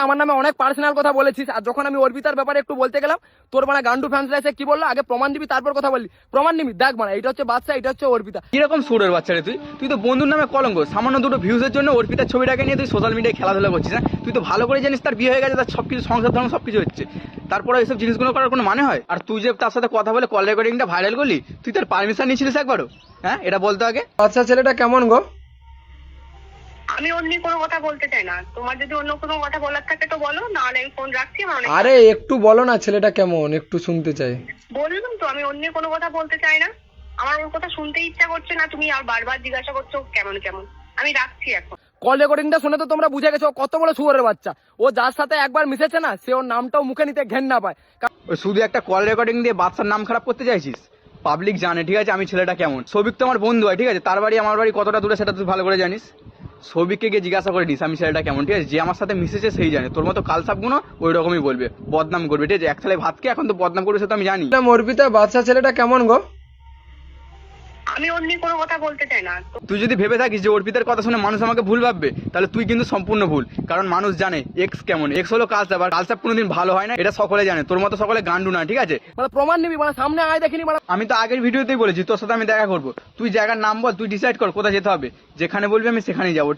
আমার নামে অনেক পার্সোনাল কথা বলেছিস, আর যখন আমি অর্পিতার ব্যাপারে একটু বলতে গেলাম তোর মানে গান্ডু ফ্যান্সরা এসে কি বললো, আগে প্রমাণ দিবি তারপর কথা বললি। প্রমাণ নিবি, দেখ মানে এটা হচ্ছে বাদশা, এটা হচ্ছে অর্পিতা। কিরকম সুরের বাচ্চা রে তুই? তুই তো বন্ধুর নামে কলঙ্ক। সামান্য দুটো ভিউজের জন্য অর্পিতার ছবিটাকে নিয়ে তুই সোশ্যাল মিডিয়ায় খেলাধুলা করছিস না? তুই তো ভালো করে জানিস তার বিয়ে হয়ে গেছে, তার সবকিছু সংসার ধর্ম সবকিছু হচ্ছে, তারপরে এইসব জিনিসগুলো করার কোনো মানে হয়? আর তুই যে তার সাথে কথা বলে কল রেকর্ডিংটা ভাইরাল করলি, তুই তার পারমিশন নিয়েছিলিস একবারও? হ্যাঁ, এটা বলতো আগে। আচ্ছা, ছেলেটা কেমন গো? আমি অন্য কোনো কথা বলতে চাই না। তোমার যদি অন্য কোনো কথা বলার থাকে তো বলো, নাহলে আমি ফোন রাখছি। আমার অনেক আরে একটু বলো না, ছেলেটা কেমন, একটু শুনতে চাই। বললাম তো আমি অন্য কোনো কথা বলতে চাই না। আমার ওর কথা শুনতে ইচ্ছা করছে না, তুমি আর বারবার জিজ্ঞাসা করছো কেমন কেমন। আমি রাখছি এখন। কল রেকর্ডিংটা শুনে তো তোমরা বুঝে গেছো ও কত বড় শুয়োরের বাচ্চা। ও যার সাথে একবার মিশেছে না, সে ওর নামটাও মুখে নিতে ঘেন্না পায়। ওই শুধু একটা কল রেকর্ডিং দিয়ে বাচ্চার নাম খারাপ করতে চাইছিস? পাবলিক জানে ঠিক আছে আমি ছেলেটা কেমন। সৌভিক তো আমার বন্ধু হয় ঠিক আছে, তার বাড়ি আমার বাড়ি কতটা দূরে সেটা তুই ভালো করে জানিস। সৌভিককে গিয়ে জিজ্ঞাসা করে নিস আমি ছেলেটা কেমন, ঠিক আছে? যে আমার সাথে মিশেছে সেই জানে। তোর মতো কালসাপগুলো ওই রকমই বলবে, বদনাম করবে, ঠিক আছে? এক থালে ভাতকে এখন তো বদনাম করবে, সে তো আমি জানি। অর্পিতা, বাদশা ছেলেটা কেমন গো? আমি অন্য কোনো কথা বলতে চাই না। তুই যদি ভেবে থাকিস যে অর্পিতার কথা শুনে মানুষ আমাকে ভুল ভাববে, তাহলে তুই কিন্তু সম্পূর্ণ ভুল। কারণ মানুষ জানে এক্স কেমন। এক্স হলো কালসাপ, আর কালসাপ কোনোদিন ভালো হয় না, এটা সকলে জানে। তোর মতো সকলে গান্ডু না, ঠিক আছে? মানে প্রমাণ নিবি, মানে সামনে আয় দেখিনি মানে। আমি তো আগের ভিডিওতেই বলেছি তোর সাথে আমি দেখা করবো। তুই জায়গার নাম বল, তুই ডিসাইড কর কোথায় যেতে হবে। যেখানে বলবি আমি সেখানেই যাবো, ঠিক?